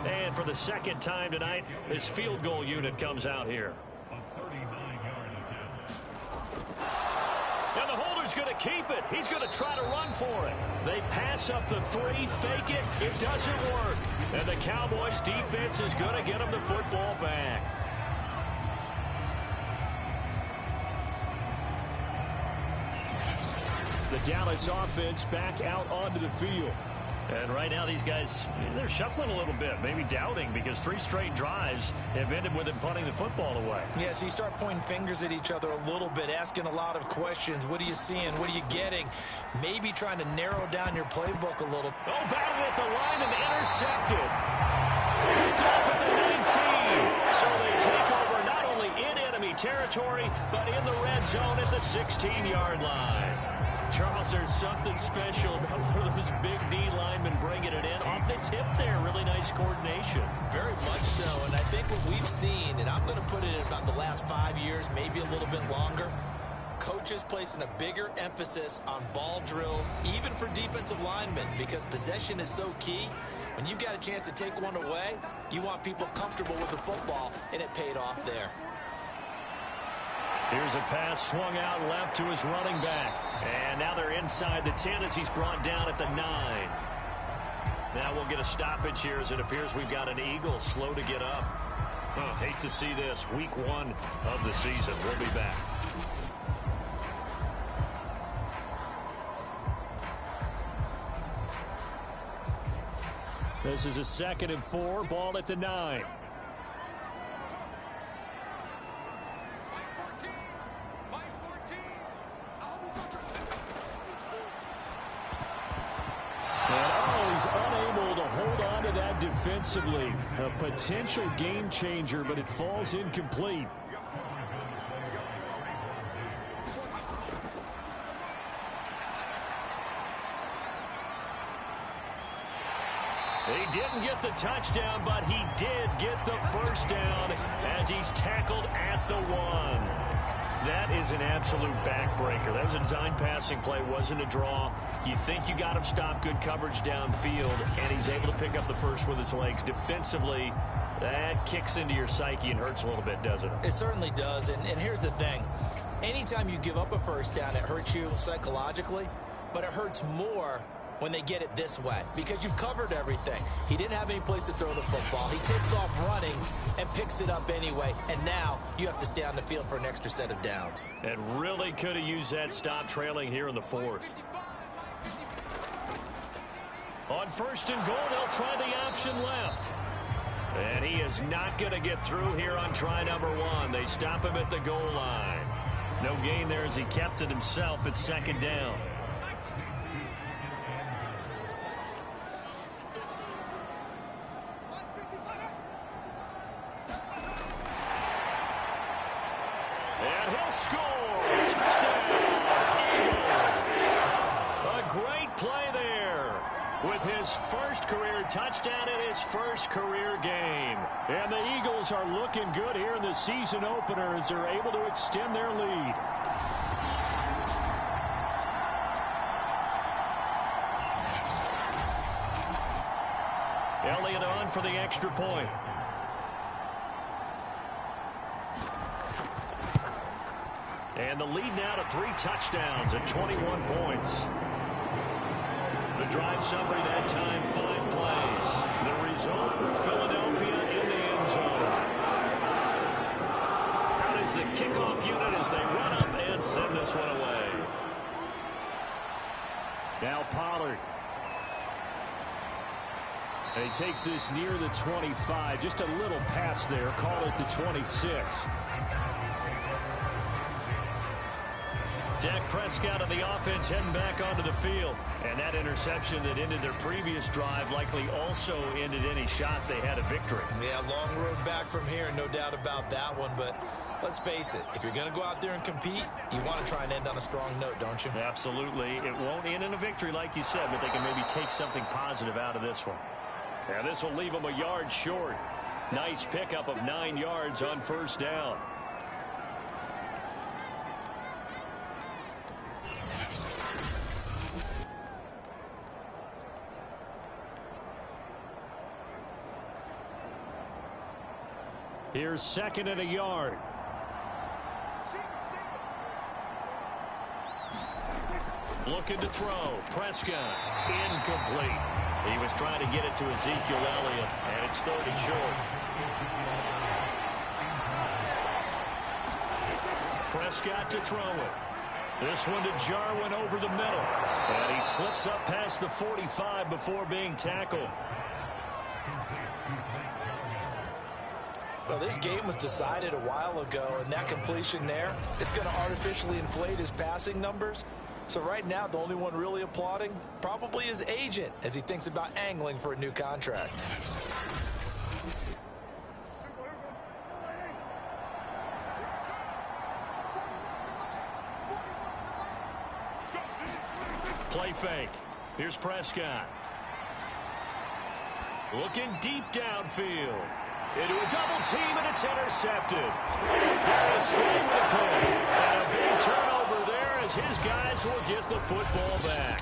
Speaker 3: And for the 2nd time tonight, this field goal unit comes out here. And the holder's going to keep it. He's going to try to run for it. They pass up the 3, fake it. It doesn't work. And the Cowboys defense is going to get him the football back.
Speaker 7: The Dallas offense back out onto the field.
Speaker 3: And right now these guys, they're shuffling a little bit, maybe doubting, because 3 straight drives have ended with them punting the football away.
Speaker 4: Yeah, so you start pointing fingers at each other a little bit, asking a lot of questions. What are you seeing? What are you getting? Maybe trying to narrow down your playbook a little.
Speaker 3: Oh, batted at the line and intercepted. Picked off at the 19. So they take over not only in enemy territory, but in the red zone at the 16-yard line. Charles, there's something special about one of those big D linemen bringing it in off the tip there. Really nice coordination.
Speaker 4: Very much so, and I think what we've seen, and I'm going to put it in about the last 5 years, maybe a little bit longer, coaches placing a bigger emphasis on ball drills, even for defensive linemen, because possession is so key. When you've got a chance to take one away, you want people comfortable with the football, and it paid off there.
Speaker 3: Here's a pass swung out left to his running back. And now they're inside the 10 as he's brought down at the 9. Now we'll get a stoppage here as it appears we've got an Eagle slow to get up. Hate to see this. Week 1 of the season. We'll be back.
Speaker 7: This is a 2nd and 4. Ball at the 9. Unable to hold on to that defensively. A potential game changer, but it falls incomplete.
Speaker 3: He didn't get the touchdown, but he did get the 1st down as he's tackled at the 1. That is an absolute backbreaker. That was a design passing play, wasn't a draw. You think you got him stopped, good coverage downfield, and he's able to pick up the 1st with his legs. Defensively, that kicks into your psyche and hurts a little bit, doesn't it?
Speaker 4: It certainly does, and here's the thing. Anytime you give up a 1st down, it hurts you psychologically, but it hurts more when they get it this way, because you've covered everything. He didn't have any place to throw the football. He takes off running and picks it up anyway, and now you have to stay on the field for an extra set of downs.
Speaker 3: And really could have used that stop trailing here in the 4th. On 1st and goal, they'll try the option left. And he is not going to get through here on try number 1. They stop him at the goal line. No gain there as he kept it himself at 2nd down. And he'll score. Touchdown, Eagles. his first career touchdown in his first career game. And the Eagles are looking good here in the season opener as they're able to extend their lead. Elliott on for the extra point. And the lead now to 3 touchdowns and 21 points. The drive summary that time, 5 plays. The result, Philadelphia in the end zone. Out is the kickoff unit as they run up and send this one away. Now Pollard. And he takes this near the 25. Just a little pass there. Call it the 26. Dak Prescott of the offense heading back onto the field. And that interception that ended their previous drive likely also ended any shot they had a victory.
Speaker 6: Yeah, long road back from here, no doubt about that one. But let's face it, if you're going to go out there and compete, you want to try and end on a strong note, don't you?
Speaker 3: Absolutely. It won't end in a victory like you said, but they can maybe take something positive out of this one. And this will leave them a yard short. Nice pickup of 9 yards on first down. Here's second and a yard. Looking to throw. Prescott. Incomplete. He was trying to get it to Ezekiel Elliott, and it's third and short. Prescott to throw it. This one to Jarwin over the middle. And he slips up past the 45 before being tackled.
Speaker 6: Well, this game was decided a while ago, and that completion there is going to artificially inflate his passing numbers. So right now, the only one really applauding probably his agent as he thinks about angling for a new contract.
Speaker 3: Play fake. Here's Prescott. Looking deep downfield. Into a double team, and it's intercepted. Darius Slay with a pick. And a big turnover there as his guys will get the football back.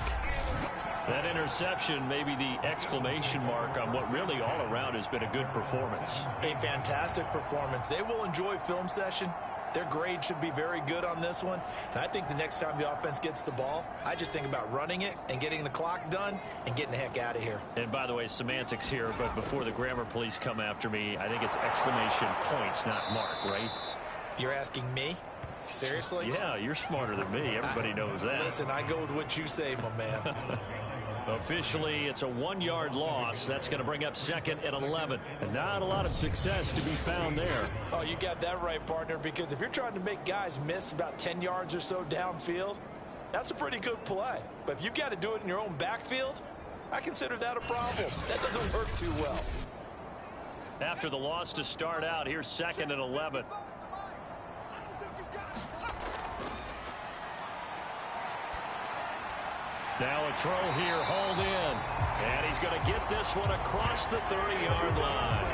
Speaker 3: That interception may be the exclamation mark on what really all around has been a good performance.
Speaker 8: A fantastic performance. They will enjoy film session. Their grade should be very good on this one. And I think the next time the offense gets the ball, I just think about running it and getting the clock done and getting the heck out of here.
Speaker 3: And by the way, semantics here, but before the grammar police come after me, I think it's exclamation points, not mark, right?
Speaker 6: You're asking me? Seriously?
Speaker 3: Yeah, you're smarter than me. Everybody knows that.
Speaker 6: Listen, I go with what you say, my man.
Speaker 3: Officially, it's a 1-yard loss. That's going to bring up second and 11.
Speaker 7: And not a lot of success to be found there.
Speaker 6: Oh, you got that right, partner, because if you're trying to make guys miss about 10 yards or so downfield, that's a pretty good play. But if you've got to do it in your own backfield, I consider that a problem. That doesn't work too well.
Speaker 3: After the loss to start out, here's second and 11. Now a throw here, hauled in. And he's going to get this one across the 30-yard line.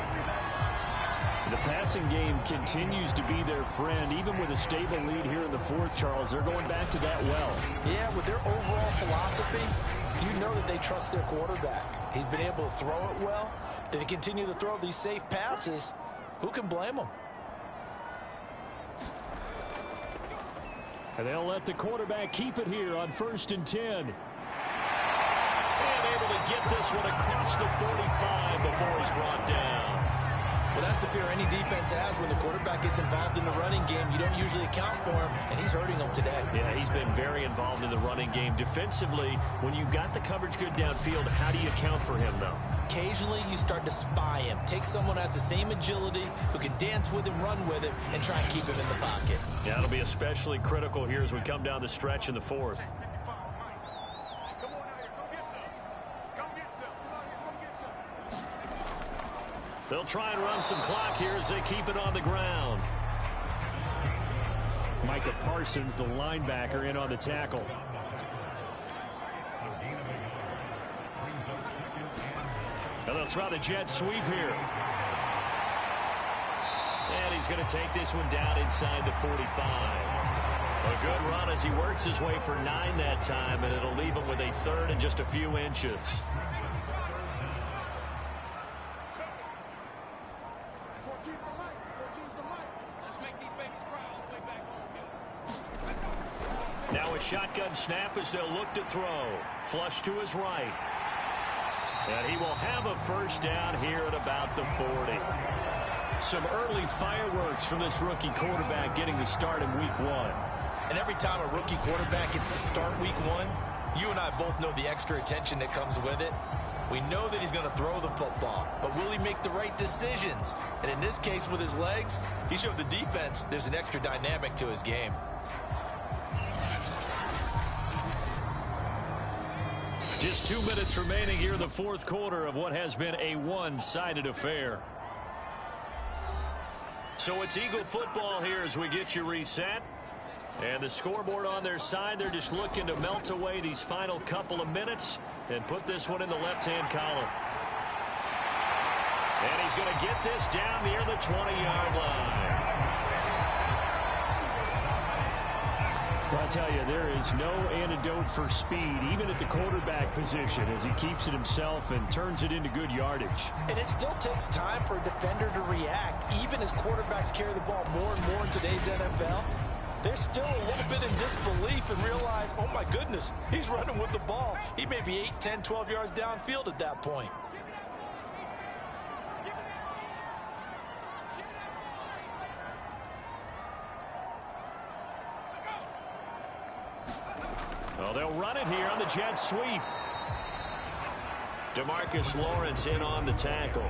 Speaker 7: The passing game continues to be their friend. Even with a stable lead here in the fourth, Charles, they're going back to that well.
Speaker 6: Yeah, with their overall philosophy, you know that they trust their quarterback. He's been able to throw it well. They continue to throw these safe passes. Who can blame them?
Speaker 7: And they'll let the quarterback keep it here on 1st and 10.
Speaker 3: And able to get this one across the 45 before he's brought down.
Speaker 6: Well, that's the fear any defense has when the quarterback gets involved in the running game. You don't usually account for him, and he's hurting them today.
Speaker 3: Yeah, he's been very involved in the running game. Defensively, when you've got the coverage good downfield, how do you account for him, though?
Speaker 6: Occasionally, you start to spy him. Take someone who has the same agility, who can dance with him, run with him, and try and keep him in the pocket.
Speaker 3: Yeah, it'll be especially critical here as we come down the stretch in the fourth. They'll try and run some clock here as they keep it on the ground.
Speaker 7: Micah Parsons, the linebacker, in on the tackle.
Speaker 3: And they'll try the jet sweep here. And he's going to take this one down inside the 45. A good run as he works his way for 9 that time, and it'll leave him with a third and just a few inches. Now a shotgun snap as they'll look to throw. Flush to his right. And he will have a first down here at about the 40. Some early fireworks from this rookie quarterback getting the start in week 1.
Speaker 6: And every time a rookie quarterback gets to start week 1, you and I both know the extra attention that comes with it. We know that he's going to throw the football, but will he make the right decisions? And in this case with his legs, he showed the defense there's an extra dynamic to his game.
Speaker 3: Just 2 minutes remaining here in the fourth quarter of what has been a one-sided affair. So it's Eagle football here as we get you reset. And the scoreboard on their side, they're just looking to melt away these final couple of minutes and put this one in the left-hand column. And he's going to get this down near the 20-yard line.
Speaker 7: Well, I'll tell you, there is no antidote for speed, even at the quarterback position, as he keeps it himself and turns it into good yardage.
Speaker 4: And it still takes time for a defender to react. Even as quarterbacks carry the ball more and more in today's NFL, they're still a little bit in disbelief and realize, oh my goodness, he's running with the ball. He may be 8, 10, 12 yards downfield at that point.
Speaker 3: Well, they'll run it here on the jet sweep. DeMarcus Lawrence in on the tackle.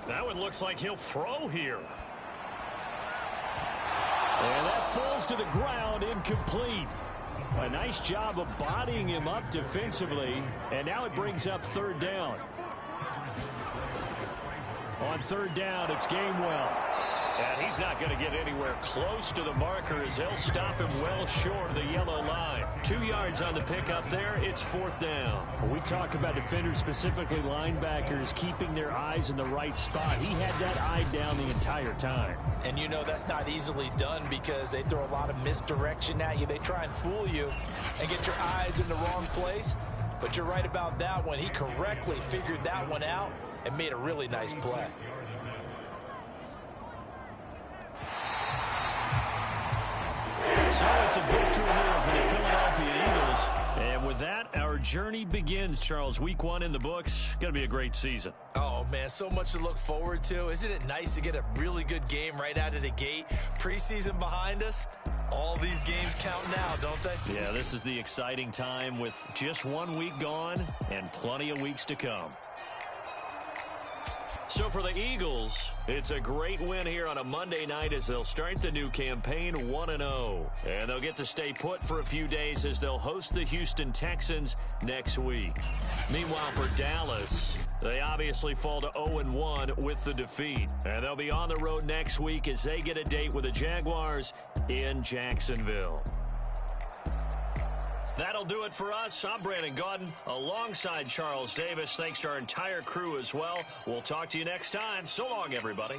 Speaker 3: That one looks like he'll throw here. And that falls to the ground, incomplete. A nice job of bodying him up defensively, and now it brings up third down. On third down, it's Gainwell. And he's not going to get anywhere close to the marker as they'll stop him well short of the yellow line. 2 yards on the pickup there. It's fourth down.
Speaker 7: We talk about defenders, specifically linebackers, keeping their eyes in the right spot. He had that eye down the entire time.
Speaker 4: And you know that's not easily done because they throw a lot of misdirection at you. They try and fool you and get your eyes in the wrong place. But you're right about that one. He correctly figured that one out and made a really nice play.
Speaker 3: So it's a victory here for the Philadelphia Eagles. And with that, our journey begins, Charles. Week 1 in the books. Going to be a great season.
Speaker 6: Oh, man, so much to look forward to. Isn't it nice to get a really good game right out of the gate? Preseason behind us. All these games count now, don't they?
Speaker 3: Yeah, this is the exciting time with just 1 week gone and plenty of weeks to come. So for the Eagles, it's a great win here on a Monday night as they'll start the new campaign 1-0. And they'll get to stay put for a few days as they'll host the Houston Texans next week. Meanwhile, for Dallas, they obviously fall to 0-1 with the defeat. And they'll be on the road next week as they get a date with the Jaguars in Jacksonville. That'll do it for us. I'm Brandon Gaudin alongside Charles Davis. Thanks to our entire crew as well. We'll talk to you next time. So long, everybody.